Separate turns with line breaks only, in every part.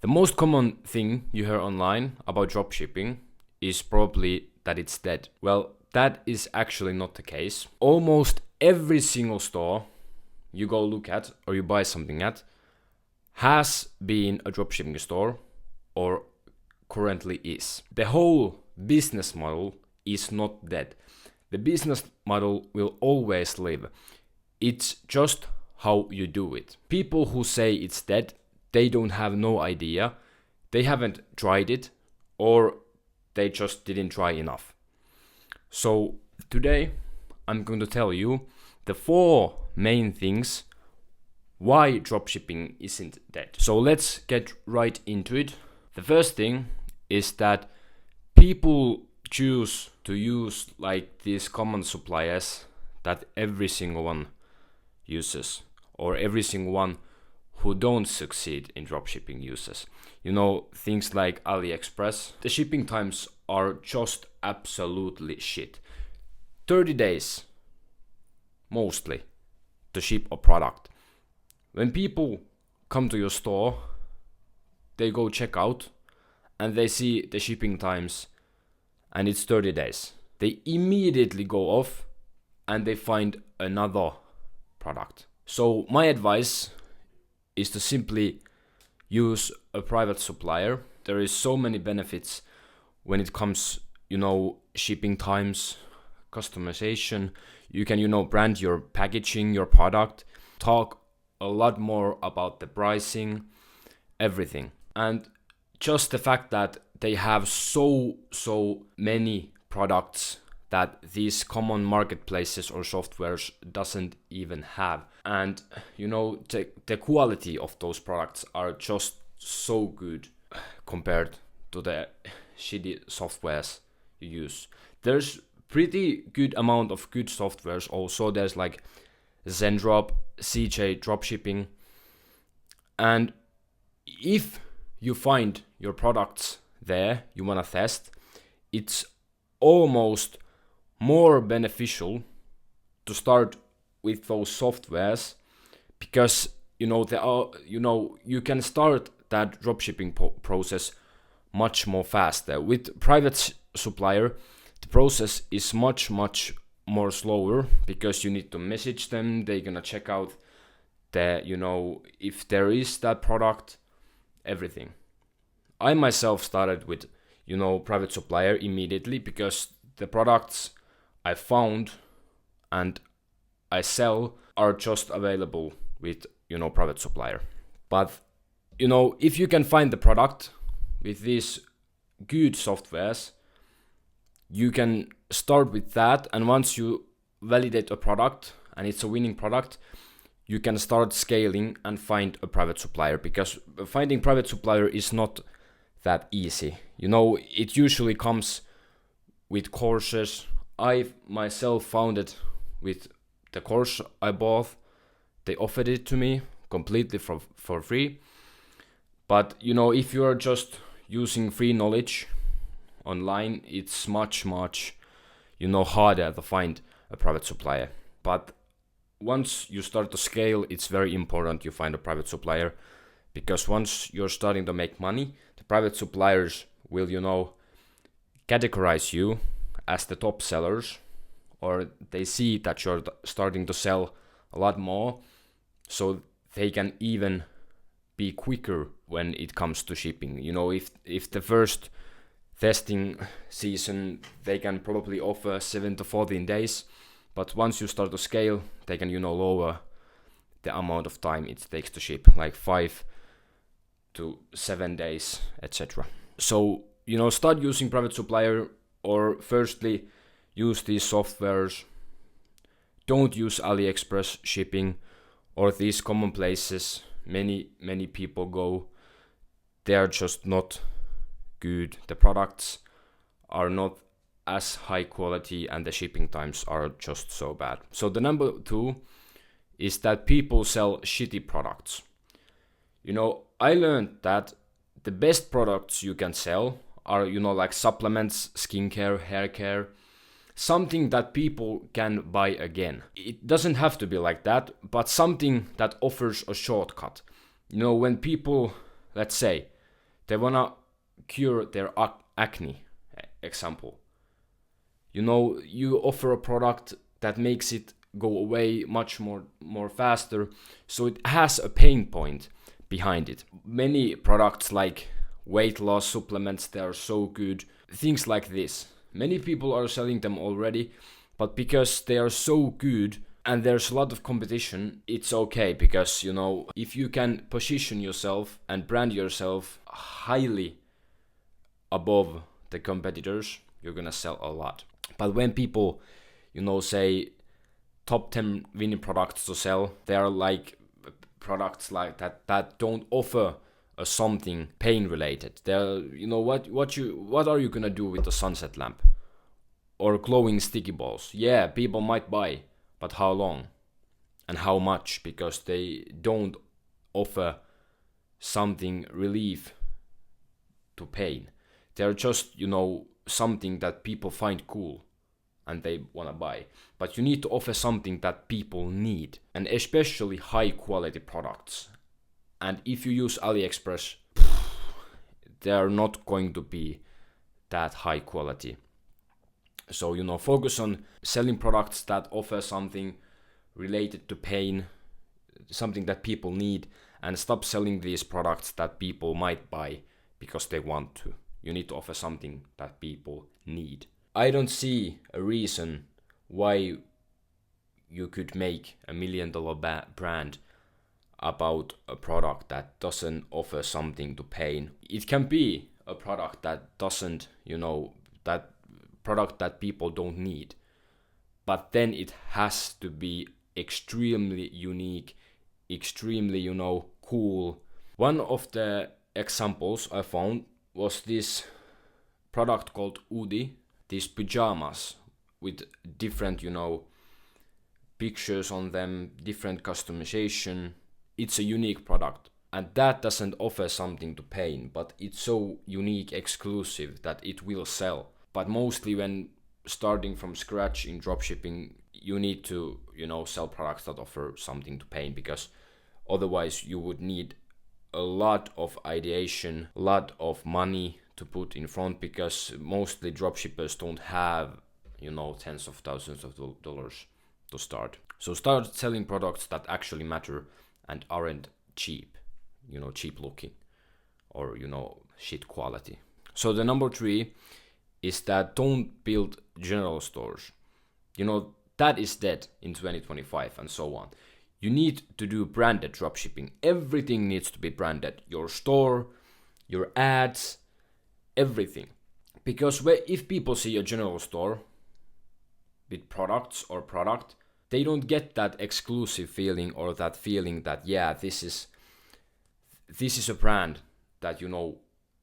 The most common thing you hear online about dropshipping is probably that it's dead. Well, that is actually not the case. Almost every single store you go look at or you buy something at has been a dropshipping store or currently is. The whole business model is not dead. The business model will always live. It's just how you do it. People who say it's dead, they don't have no idea. They haven't tried it, or they just didn't try enough. So today I'm going to tell you the 4 main things why dropshipping isn't dead. So let's get right into it. The first thing is that people choose to use like these common suppliers that every single one uses, or every single one who don't succeed in dropshipping uses. You know, things like AliExpress. The shipping times are just absolutely shit. 30 days, mostly, to ship a product. When people come to your store, they go check out and they see the shipping times and it's 30 days. They immediately go off and they find another product. So my advice is to simply use a private supplier. There is so many benefits when it comes, shipping times, customization. You can, brand your packaging, your product, talk a lot more about the pricing, everything. And just the fact that they have so many products that these common marketplaces or softwares doesn't even have. And the quality of those products are just so good compared to the shitty softwares you use. There's pretty good amount of good softwares also. There's like Zendrop, CJ Dropshipping. And if you find your products there you want to test, it's almost more beneficial to start with those softwares because you can start that dropshipping process much more faster. With private supplier, the process is much more slower because you need to message them. They're gonna check out the if there is that product, everything. I myself started with private supplier immediately because the products I found and I sell are just available with private supplier. But if you can find the product with these good softwares, you can start with that, and once you validate a product and it's a winning product, you can start scaling and find a private supplier, because finding private supplier is not that easy. It usually comes with courses. I myself found it with the course I bought. They offered it to me completely for free. But if you are just using free knowledge online, it's much harder to find a private supplier. But once you start to scale, it's very important you find a private supplier, because once you're starting to make money, the private suppliers will categorize you as the top sellers, or they see that you're starting to sell a lot more, so they can even be quicker when it comes to shipping. If the first testing season, they can probably offer 7 to 14 days, but once you start to scale, they can lower the amount of time it takes to ship, like 5 to 7 days, etc. So start using private supplier, or firstly use these softwares. Don't use AliExpress shipping or these common places many people go. They are just not good. The products are not as high quality and the shipping times are just so bad. So the number 2 is that people sell shitty products. I learned that the best products you can sell are like supplements, skincare, hair care, something that people can buy again. It doesn't have to be like that, but something that offers a shortcut. When people, let's say, They wanna cure their acne, example. You offer a product that makes it go away much more faster, so it has a pain point behind it. Many products like weight loss supplements, they are so good. Things like this. Many people are selling them already, but because they are so good and there's a lot of competition, it's okay because, if you can position yourself and brand yourself highly above the competitors, you're gonna sell a lot. But when people, say top 10 winning products to sell, they are like products like that don't offer something pain related. They're, what are you gonna do with a sunset lamp or glowing sticky balls? Yeah, people might buy, but how long and how much? Because they don't offer something relief to pain. They're just, something that people find cool and they wanna buy. But you need to offer something that people need, and especially high quality products. And if you use AliExpress, they are not going to be that high quality. So, focus on selling products that offer something related to pain, something that people need, and stop selling these products that people might buy because they want to. You need to offer something that people need. I don't see a reason why you could make $1 million brand about a product that doesn't offer something to pain. It can be a product that doesn't, that product that people don't need. But then it has to be extremely unique, extremely, cool. One of the examples I found was this product called Udi, these pajamas with different, pictures on them, different customization. It's a unique product, and that doesn't offer something to pain, but it's so unique, exclusive that it will sell. But mostly when starting from scratch in dropshipping, you need to, sell products that offer something to pain, because otherwise you would need a lot of ideation, a lot of money to put in front, because mostly dropshippers don't have, tens of thousands of dollars to start. So start selling products that actually matter and aren't cheap, cheap looking or, shit quality. So the number 3 is that don't build general stores. That is dead in 2025 and so on. You need to do branded dropshipping. Everything needs to be branded. Your store, your ads, everything. Because if people see a general store with products or product, they don't get that exclusive feeling or that feeling that, yeah, this is a brand that,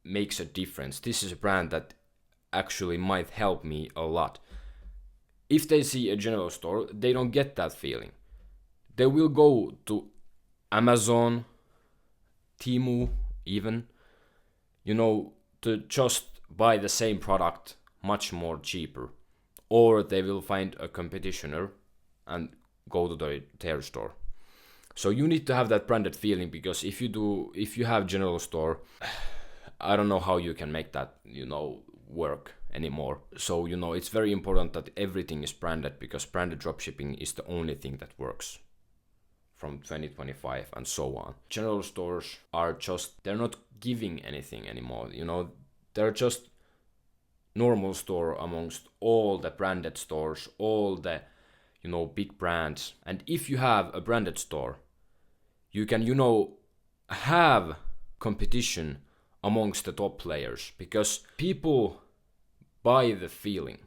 makes a difference. This is a brand that actually might help me a lot. If they see a general store, they don't get that feeling. They will go to Amazon, Temu even, to just buy the same product much more cheaper. Or they will find a competitioner and go to their store. So you need to have that branded feeling, because if you have general store, I don't know how you can make that, work anymore. So, it's very important that everything is branded, because branded dropshipping is the only thing that works from 2025 and so on. General stores are they're not giving anything anymore. They're just normal store amongst all the branded stores, all the, big brands. And if you have a branded store, you can, have competition amongst the top players, because people buy the feeling.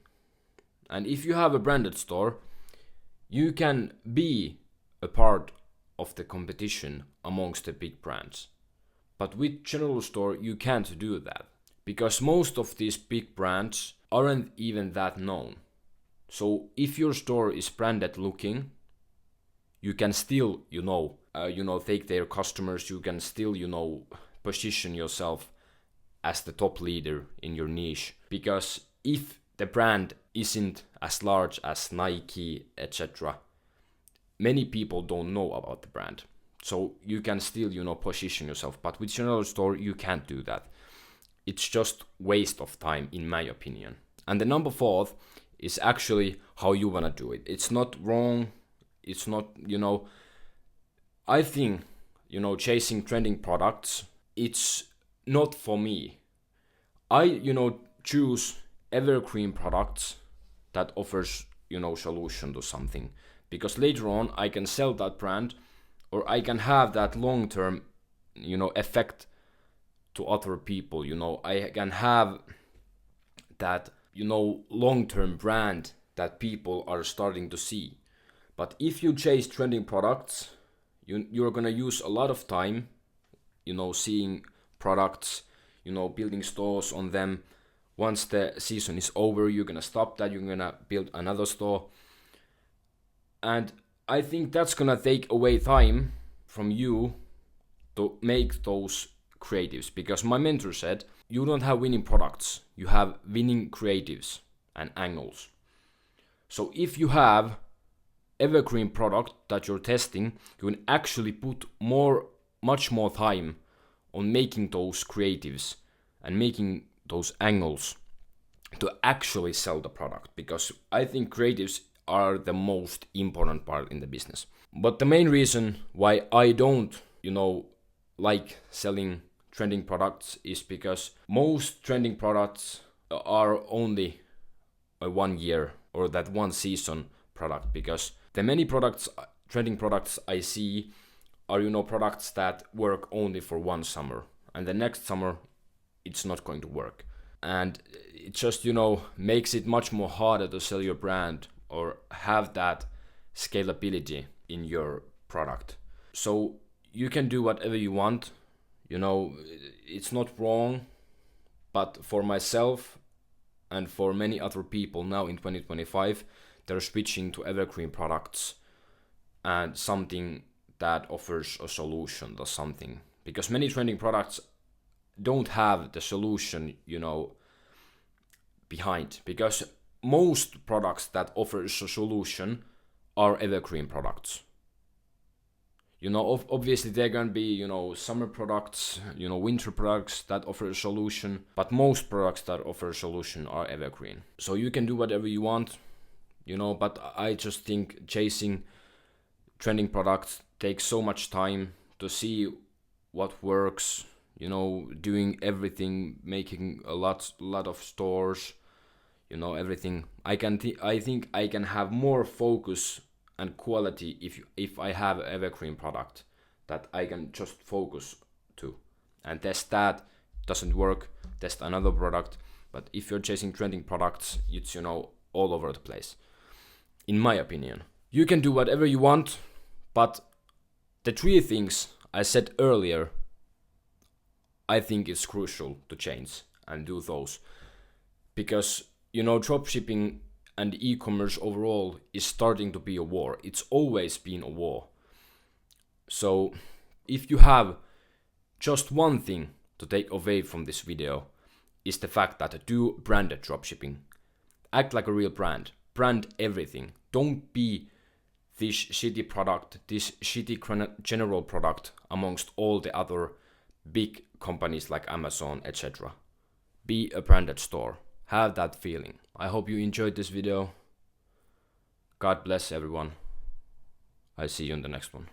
And if you have a branded store, you can be a part of the competition amongst the big brands. But with general store, you can't do that, because most of these big brands aren't even that known. So if your store is branded looking, you can still, take their customers. You can still, position yourself as the top leader in your niche. Because if the brand isn't as large as Nike, etc., many people don't know about the brand. So you can still, position yourself. But with general store, you can't do that. it's just waste of time in my opinion. And the number fourth is actually how you wanna do it. It's not wrong. It's not, I think, chasing trending products, it's not for me. I, choose evergreen products that offers, solution to something. Because later on I can sell that brand, or I can have that long-term, effect to other people. I can have that, long-term brand that people are starting to see. But if you chase trending products, you're gonna use a lot of time, seeing products, building stores on them. Once the season is over, you're gonna stop that, you're gonna build another store. And I think that's gonna take away time from you to make those creatives. Because my mentor said, you don't have winning products, you have winning creatives and angles. So if you have evergreen product that you're testing, you can actually put much more time on making those creatives and making those angles to actually sell the product, because I think creatives are the most important part in the business. But the main reason why I don't, like selling trending products is because most trending products are only a 1 year or that one season product. Because the many trending products I see are, products that work only for one summer, and the next summer it's not going to work. And it just, makes it much more harder to sell your brand or have that scalability in your product. So you can do whatever you want, it's not wrong. But for myself and for many other people now in 2025, they're switching to evergreen products and something that offers a solution to something. Because many trending products don't have the solution, behind. Because most products that offers a solution are evergreen products. Obviously there can be, summer products, winter products that offer a solution, but most products that offer a solution are evergreen. So you can do whatever you want, but I just think chasing trending products takes so much time to see what works, doing everything, making a lot of stores, everything. I think I can have more focus and quality if I have an evergreen product that I can just focus to and test. That doesn't work, test another product. But if you're chasing trending products, it's all over the place, in my opinion. You can do whatever you want, but the 3 things I said earlier, I think it's crucial to change and do those. Because dropshipping and e-commerce overall is starting to be a war. It's always been a war. So if you have just one thing to take away from this video, is the fact that do branded dropshipping. Act like a real brand. Brand everything. Don't be this shitty product, this shitty general product amongst all the other big companies like Amazon, etc. Be a branded store. Have that feeling. I hope you enjoyed this video. God bless everyone. I'll see you in the next one.